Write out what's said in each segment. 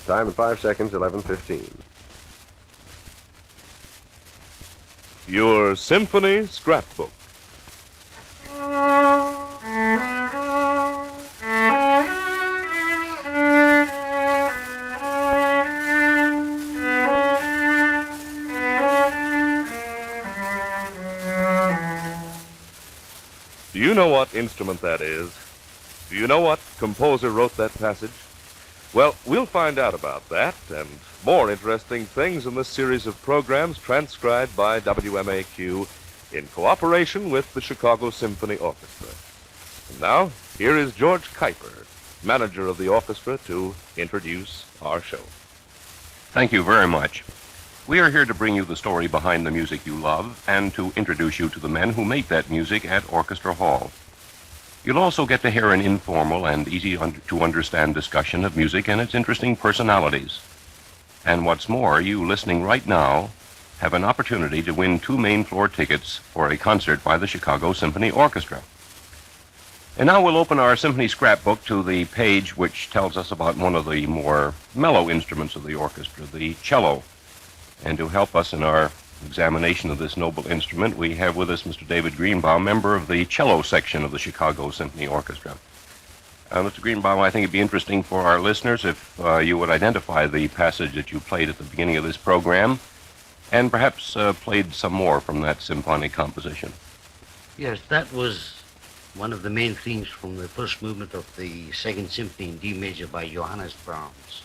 Time in 5 seconds, 11:15. Your Symphony Scrapbook. Do you know what instrument that is? Do you know what composer wrote that passage? Well, we'll find out about that and more interesting things in this series of programs transcribed by WMAQ in cooperation with the Chicago Symphony Orchestra. And now, here is George Kuiper, manager of the orchestra, to introduce our show. Thank you very much. We are here to bring you the story behind the music you love and to introduce you to the men who make that music at Orchestra Hall. You'll also get to hear an informal and easy-to-understand discussion of music and its interesting personalities. And what's more, you listening right now have an opportunity to win 2 main-floor tickets for a concert by the Chicago Symphony Orchestra. And now we'll open our Symphony Scrapbook to the page which tells us about one of the more mellow instruments of the orchestra, the cello. And to help us in our examination of this noble instrument, we have with us Mr. David Greenbaum, member of the cello section of the Chicago Symphony Orchestra. Mr. Greenbaum, I think it'd be interesting for our listeners if you would identify the passage that you played at the beginning of this program and perhaps played some more from that symphonic composition. Yes, that was one of the main themes from the first movement of the Second Symphony in D major by Johannes Brahms.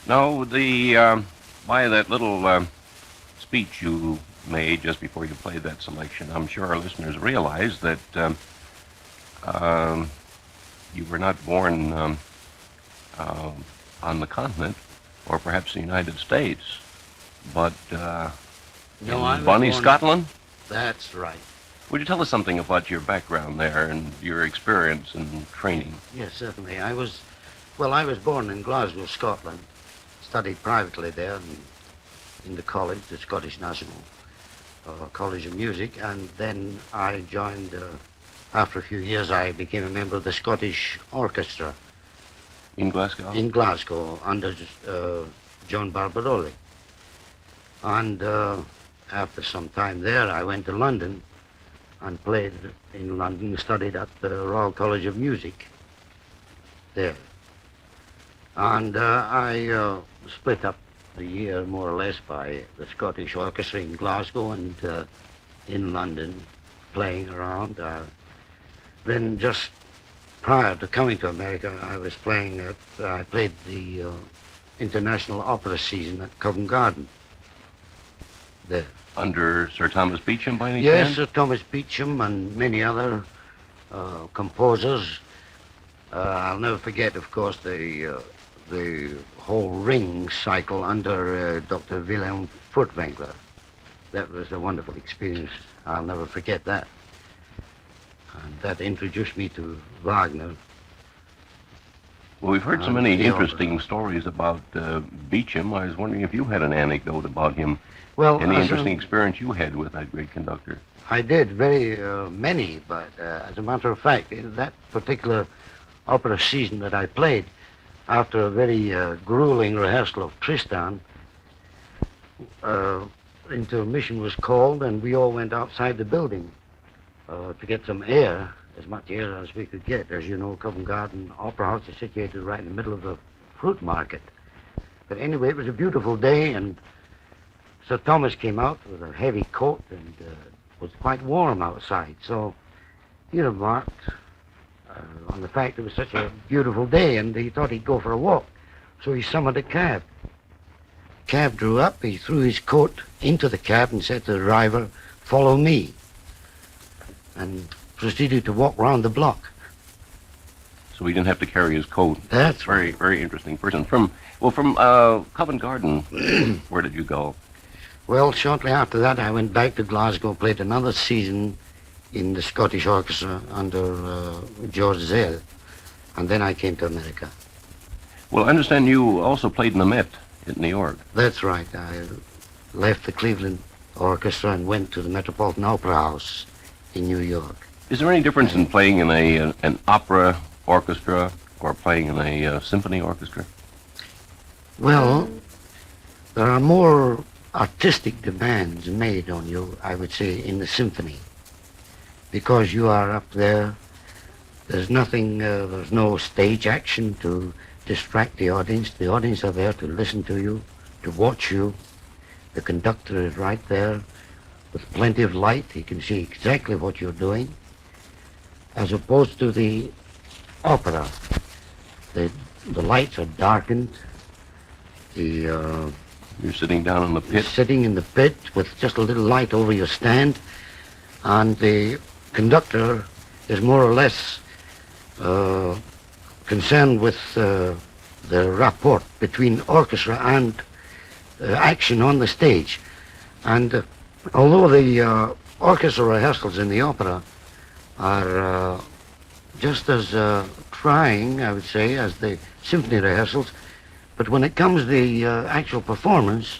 Now, by that little speech you made just before you played that selection, I'm sure our listeners realize that you were not born on the continent, or perhaps the United States, but in Bonnie, Scotland? That's right. Would you tell us something about your background there and your experience and training? Yes, certainly. I was born in Glasgow, Scotland. Studied privately there in the college, the Scottish National College of Music, and then I joined, after a few years, I became a member of the Scottish Orchestra. In Glasgow? In Glasgow, under John Barbaroli. And after some time there, I went to London and played in London, studied at the Royal College of Music there. And I split up the year, more or less, by the Scottish Orchestra in Glasgow and in London, playing around. Then just prior to coming to America, I played the International Opera season at Covent Garden there. Under Sir Thomas Beecham, by any chance? Yes, Sir Thomas Beecham and many other composers. I'll never forget, of course, the whole ring cycle under Dr. Wilhelm Furtwängler. That was a wonderful experience. I'll never forget that. And that introduced me to Wagner. Well, we've heard so many interesting stories about Beecham. I was wondering if you had an anecdote about him. Well, any interesting experience you had with that great conductor? I did, very many, but as a matter of fact, in that particular opera season that I played, after a very grueling rehearsal of Tristan, intermission was called, and we all went outside the building to get some air, as much air as we could get. As you know, Covent Garden Opera House is situated right in the middle of the fruit market. But anyway, it was a beautiful day, and Sir Thomas came out with a heavy coat, and it was quite warm outside. So he remarked on the fact it was such a beautiful day, and he thought he'd go for a walk. So he summoned a cab. cab drew up, he threw his coat into the cab and said to the driver, "Follow me," and proceeded to walk round the block. So he didn't have to carry his coat. That's Very, very interesting person. From Covent Garden, where did you go? Well, shortly after that, I went back to Glasgow, played another season in the Scottish Orchestra under George Zell, and then I came to America. Well, I understand you also played in the Met in New York. That's right. I left the Cleveland Orchestra and went to the Metropolitan Opera House in New York. Is there any difference in playing in an opera orchestra or playing in a symphony orchestra? Well, there are more artistic demands made on you, I would say, in the symphony. Because you are up there, there's nothing, there's no stage action to distract the audience. The audience are there to listen to you, to watch you. The conductor is right there with plenty of light. He can see exactly what you're doing. As opposed to the opera, the lights are darkened. You're sitting down in the pit? Sitting in the pit with just a little light over your stand, and the conductor is more or less concerned with the rapport between orchestra and action on the stage. And although the orchestra rehearsals in the opera are just as trying, I would say, as the symphony rehearsals, but when it comes to the actual performance,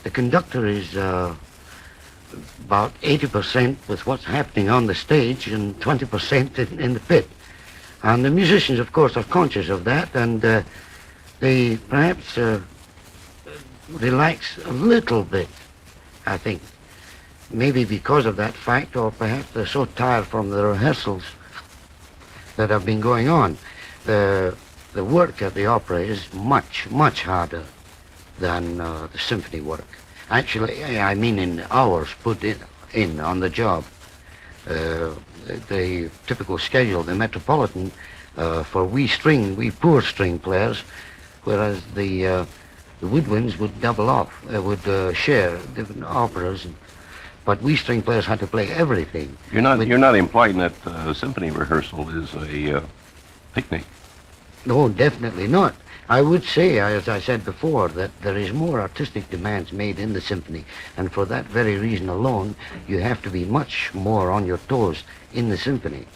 the conductor is about 80% with what's happening on the stage and 20% in the pit. And the musicians, of course, are conscious of that, and they perhaps relax a little bit, I think. Maybe because of that fact, or perhaps they're so tired from the rehearsals that have been going on. The work at the opera is much, much harder than the symphony work. Actually, I mean in hours put in on the job. The typical schedule, the Metropolitan, for we poor string players, whereas the woodwinds would double off, would share different operas, but we string players had to play everything. You're not implying that symphony rehearsal is a picnic? No, definitely not. I would say, as I said before, that there is more artistic demands made in the symphony, and for that very reason alone, you have to be much more on your toes in the symphony.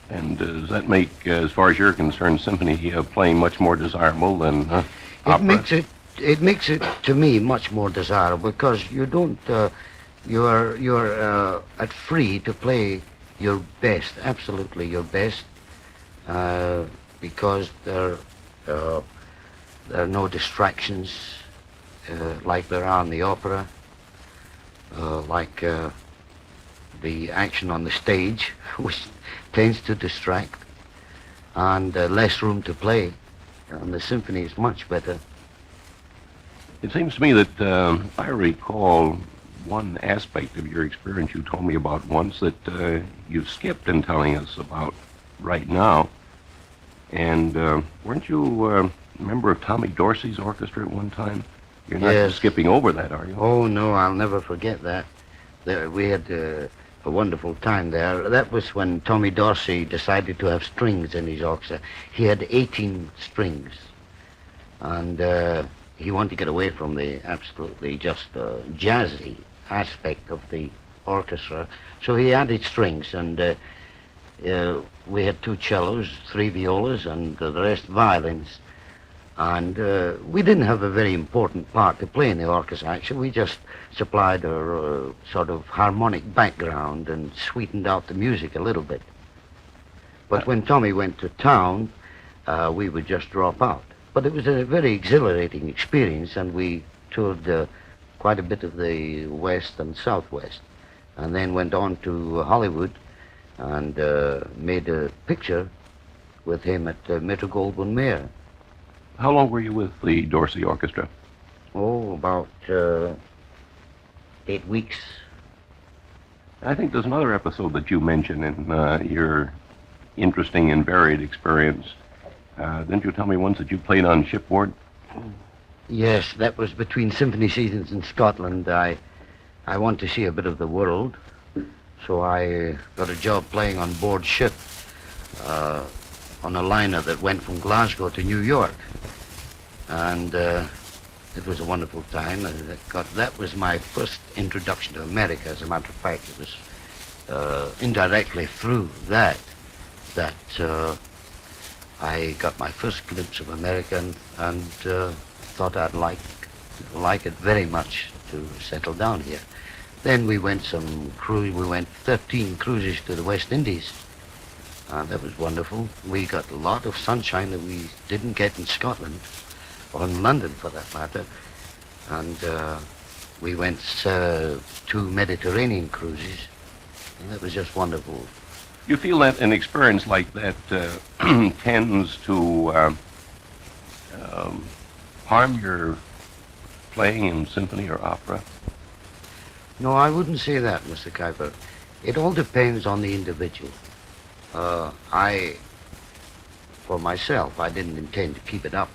And does that make, as far as you're concerned, symphony playing much more desirable than opera? It makes it to me much more desirable, because you don't you're at free to play your best, absolutely your best, because there are no distractions like there are in the opera, like the action on the stage, which tends to distract, and less room to play. And the symphony is much better. It seems to me that I recall one aspect of your experience you told me about once that you skipped in telling us about right now. And weren't you a member of Tommy Dorsey's orchestra at one time? You're not Yes. skipping over that, are you? Oh, no, I'll never forget that. We had a wonderful time there. That was when Tommy Dorsey decided to have strings in his orchestra. He had 18 strings, and he wanted to get away from the absolutely just jazzy aspect of the orchestra, so he added strings, and we had 2 cellos, 3 violas, and the rest violins. And we didn't have a very important part to play in the orchestra, actually. We just supplied a sort of harmonic background and sweetened out the music a little bit. But when Tommy went to town, we would just drop out. But it was a very exhilarating experience, and we toured quite a bit of the West and Southwest, and then went on to Hollywood and made a picture with him at Metro-Goldwyn-Mayer. How long were you with the Dorsey Orchestra? Oh, about 8 weeks. I think there's another episode that you mentioned in your interesting and varied experience. Didn't you tell me once that you played on shipboard? Yes, that was between symphony seasons in Scotland. I want to see a bit of the world, so I got a job playing on board ship on a liner that went from Glasgow to New York. And it was a wonderful time. That was my first introduction to America. As a matter of fact, it was indirectly through that I got my first glimpse of America and thought I'd like it very much to settle down here. Then we went we went 13 cruises to the West Indies. That was wonderful. We got a lot of sunshine that we didn't get in Scotland, or in London for that matter. And we went 2 Mediterranean cruises, and that was just wonderful. You feel that an experience like that tends to harm your playing in symphony or opera? No, I wouldn't say that, Mr. Kuiper. It all depends on the individual. For myself, I didn't intend to keep it up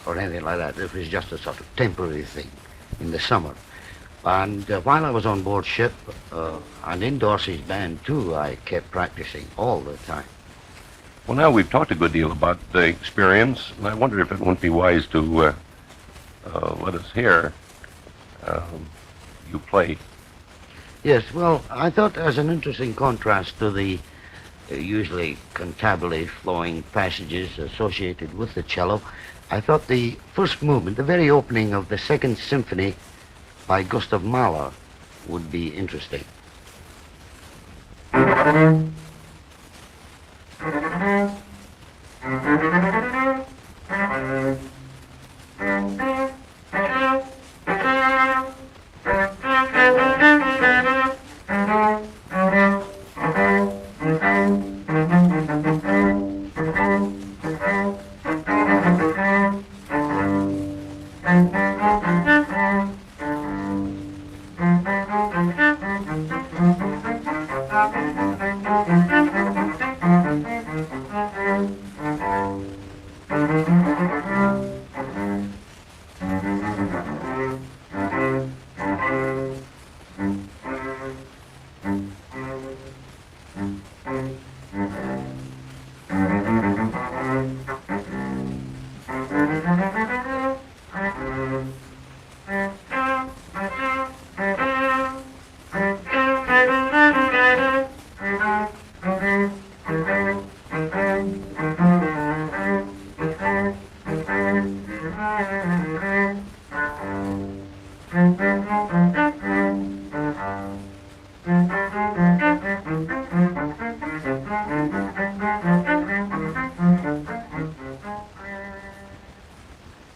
or anything like that. It was just a sort of temporary thing in the summer. And while I was on board ship, and in Dorsey's band too, I kept practicing all the time. Well, now we've talked a good deal about the experience, and I wonder if it wouldn't be wise to let us hear you play. Yes, well, I thought as an interesting contrast to the usually cantabile flowing passages associated with the cello, I thought the first movement, the very opening of the Second Symphony by Gustav Mahler, would be interesting.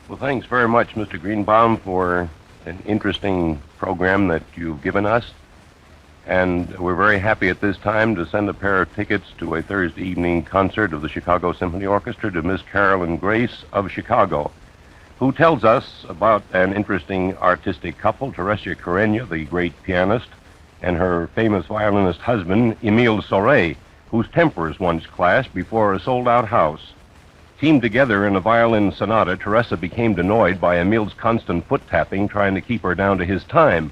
Well, thanks very much, Mr. Greenbaum, for an interesting program that you've given us. And we're very happy at this time to send a pair of tickets to a Thursday evening concert of the Chicago Symphony Orchestra to Miss Carolyn Grace of Chicago, who tells us about an interesting artistic couple, Teresia Carreño, the great pianist, and her famous violinist husband, Emile Sauret, whose tempers once clashed before a sold-out house. Teamed together in a violin sonata, Teresa became annoyed by Emile's constant foot-tapping, trying to keep her down to his time.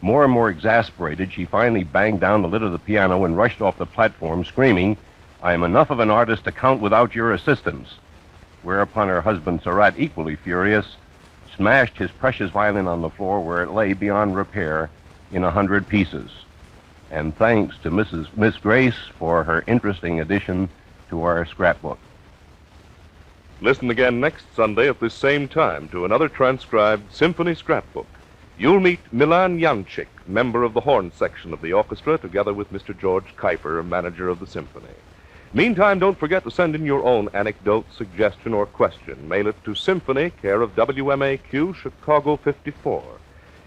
More and more exasperated, she finally banged down the lid of the piano and rushed off the platform, screaming, "I am enough of an artist to count without your assistance." Whereupon her husband, Surratt, equally furious, smashed his precious violin on the floor where it lay beyond repair in 100 pieces. And thanks to Miss Grace for her interesting addition to our scrapbook. Listen again next Sunday at this same time to another transcribed Symphony Scrapbook. You'll meet Milan Janchik, member of the horn section of the orchestra, together with Mr. George Kuiper, manager of the symphony. Meantime, don't forget to send in your own anecdote, suggestion, or question. Mail it to Symphony, care of WMAQ, Chicago 54.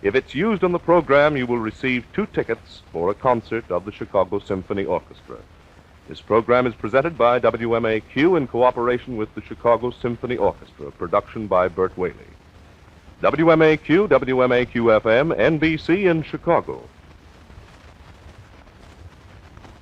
If it's used on the program, you will receive 2 tickets for a concert of the Chicago Symphony Orchestra. This program is presented by WMAQ in cooperation with the Chicago Symphony Orchestra, a production by Bert Whaley. WMAQ, WMAQ-FM, NBC in Chicago.